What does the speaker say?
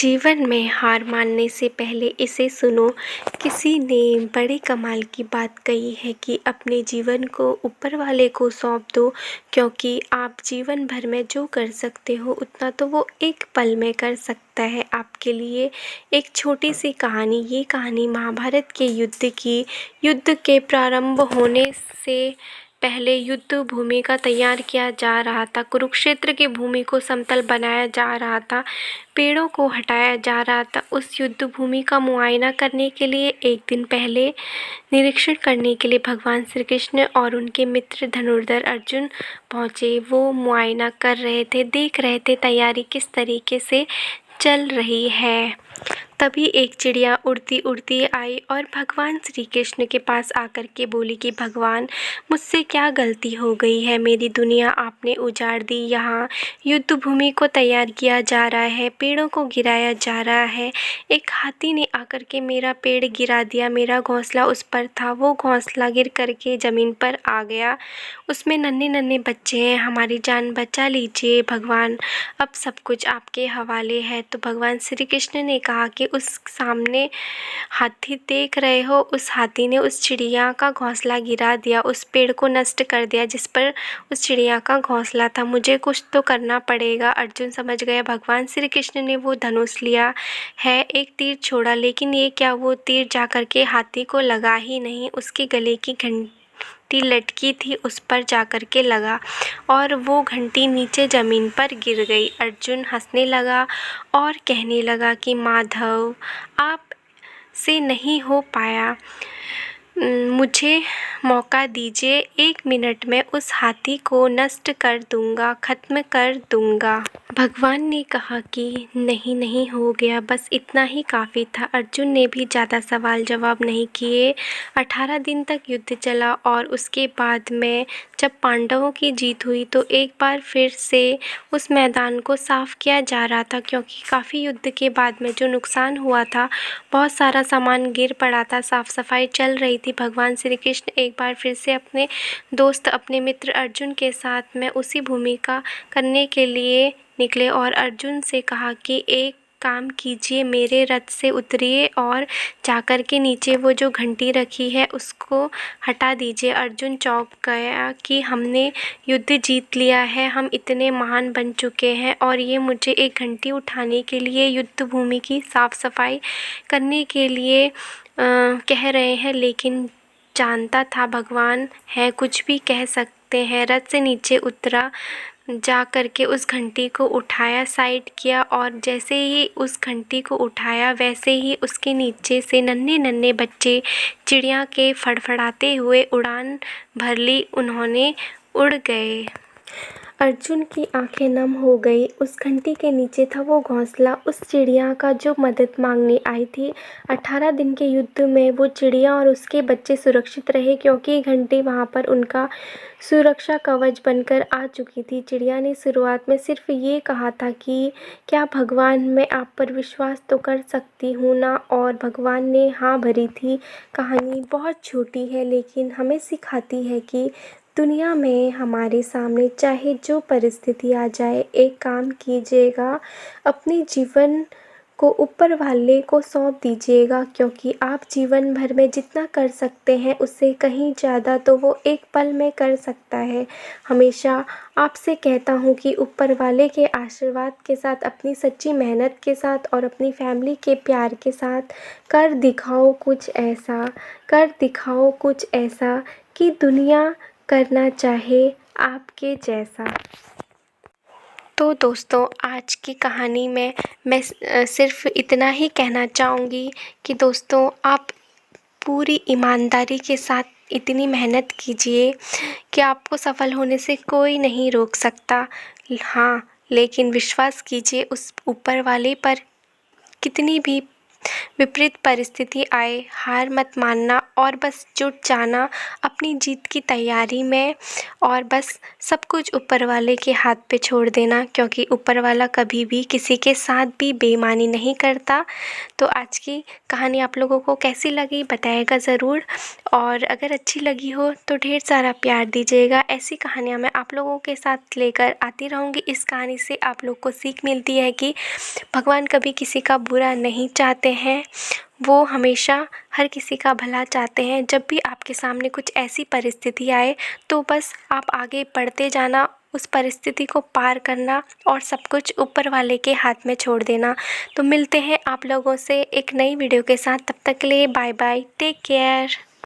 जीवन में हार मानने से पहले इसे सुनो। किसी ने बड़े कमाल की बात कही है कि अपने जीवन को ऊपर वाले को सौंप दो, क्योंकि आप जीवन भर में जो कर सकते हो उतना तो वो एक पल में कर सकता है आपके लिए। एक छोटी सी कहानी, ये कहानी महाभारत के युद्ध की। युद्ध के प्रारंभ होने से पहले युद्ध भूमि का तैयार किया जा रहा था। कुरुक्षेत्र की भूमि को समतल बनाया जा रहा था, पेड़ों को हटाया जा रहा था। उस युद्ध भूमि का मुआयना करने के लिए एक दिन पहले निरीक्षण करने के लिए भगवान श्री कृष्ण और उनके मित्र धनुर्धर अर्जुन पहुँचे। वो मुआयना कर रहे थे, देख रहे थे तैयारी किस तरीके से चल रही है। तभी एक चिड़िया उड़ती उड़ती आई और भगवान श्री कृष्ण के पास आकर के बोली कि भगवान, मुझसे क्या गलती हो गई है? मेरी दुनिया आपने उजाड़ दी। यहाँ युद्ध भूमि को तैयार किया जा रहा है, पेड़ों को गिराया जा रहा है। एक हाथी ने आकर के मेरा पेड़ गिरा दिया। मेरा घोंसला उस पर था, वो घोंसला गिर करके ज़मीन पर आ गया। उसमें नन्हे नन्हे बच्चे हैं। हमारी जान बचा लीजिए भगवान, अब सब कुछ आपके हवाले है। तो भगवान श्री कृष्ण ने कहा कि उस सामने हाथी देख रहे हो, उस हाथी ने उस चिड़िया का घोंसला गिरा दिया, उस पेड़ को नष्ट कर दिया जिस पर उस चिड़िया का घोंसला था। मुझे कुछ तो करना पड़ेगा। अर्जुन समझ गया भगवान श्री कृष्ण ने वो धनुष लिया है, एक तीर छोड़ा, लेकिन ये क्या, वो तीर जाकर के हाथी को लगा ही नहीं। उसके गले की घंटी लटकी थी, उस पर जाकर के लगा और वो घंटी नीचे ज़मीन पर गिर गई। अर्जुन हंसने लगा और कहने लगा कि माधव, आप से नहीं हो पाया, मुझे मौका दीजिए। 1 मिनट में उस हाथी को नष्ट कर दूंगा, ख़त्म कर दूंगा। भगवान ने कहा कि नहीं नहीं, हो गया, बस इतना ही काफ़ी था। अर्जुन ने भी ज़्यादा सवाल जवाब नहीं किए। 18 दिन तक युद्ध चला और उसके बाद में जब पांडवों की जीत हुई तो एक बार फिर से उस मैदान को साफ़ किया जा रहा था, क्योंकि काफ़ी युद्ध के बाद में जो नुकसान हुआ था, बहुत सारा सामान गिर पड़ा था, साफ़ सफाई चल रही थी। भगवान श्री कृष्ण एक बार फिर से अपने दोस्त, अपने मित्र अर्जुन के साथ में उसी भूमिका करने के लिए निकले और अर्जुन से कहा कि एक काम कीजिए, मेरे रथ से उतरिए और जाकर के नीचे वो जो घंटी रखी है उसको हटा दीजिए। अर्जुन चौंक गया कि हमने युद्ध जीत लिया है, हम इतने महान बन चुके हैं और ये मुझे एक घंटी उठाने के लिए, युद्ध भूमि की साफ़ सफाई करने के लिए कह रहे हैं। लेकिन जानता था भगवान है, कुछ भी कह सकते हैं। रथ से नीचे उतरा, जा कर के उस घंटी को उठाया, साइड किया और जैसे ही उस घंटी को उठाया वैसे ही उसके नीचे से नन्हे नन्हे बच्चे चिड़िया के फड़फड़ाते हुए उड़ान भर ली, उन्होंने उड़ गए। अर्जुन की आंखें नम हो गई। उस घंटी के नीचे था वो घोंसला उस चिड़िया का जो मदद मांगने आई थी। 18 दिन के युद्ध में वो चिड़िया और उसके बच्चे सुरक्षित रहे, क्योंकि घंटी वहाँ पर उनका सुरक्षा कवच बनकर आ चुकी थी। चिड़िया ने शुरुआत में सिर्फ ये कहा था कि क्या भगवान, मैं आप पर विश्वास तो कर सकती हूँ ना, और भगवान ने हाँ भरी थी। कहानी बहुत छोटी है लेकिन हमें सिखाती है कि दुनिया में हमारे सामने चाहे जो परिस्थिति आ जाए, एक काम कीजिएगा, अपने जीवन को ऊपर वाले को सौंप दीजिएगा, क्योंकि आप जीवन भर में जितना कर सकते हैं उससे कहीं ज़्यादा तो वो एक पल में कर सकता है। हमेशा आपसे कहता हूँ कि ऊपर वाले के आशीर्वाद के साथ, अपनी सच्ची मेहनत के साथ और अपनी फैमिली के प्यार के साथ कर दिखाओ कुछ ऐसा, कर दिखाओ कुछ ऐसा कि दुनिया करना चाहे आपके जैसा। तो दोस्तों, आज की कहानी में मैं सिर्फ इतना ही कहना चाहूँगी कि दोस्तों, आप पूरी ईमानदारी के साथ इतनी मेहनत कीजिए कि आपको सफल होने से कोई नहीं रोक सकता। हाँ, लेकिन विश्वास कीजिए उस ऊपर वाले पर। कितनी भी विपरीत परिस्थिति आए, हार मत मानना और बस जुट जाना अपनी जीत की तैयारी में, और बस सब कुछ ऊपर वाले के हाथ पे छोड़ देना, क्योंकि ऊपर वाला कभी भी किसी के साथ भी बेईमानी नहीं करता। तो आज की कहानी आप लोगों को कैसी लगी बताइएगा ज़रूर, और अगर अच्छी लगी हो तो ढेर सारा प्यार दीजिएगा। ऐसी कहानियाँ मैं आप लोगों के साथ लेकर आती रहूँगी। इस कहानी से आप लोग को सीख मिलती है कि भगवान कभी किसी का बुरा नहीं चाहते हैं, वो हमेशा हर किसी का भला चाहते हैं। जब भी आपके सामने कुछ ऐसी परिस्थिति आए तो बस आप आगे बढ़ते जाना, उस परिस्थिति को पार करना और सब कुछ ऊपर वाले के हाथ में छोड़ देना। तो मिलते हैं आप लोगों से एक नई वीडियो के साथ, तब तक के लिए बाय बाय, टेक केयर।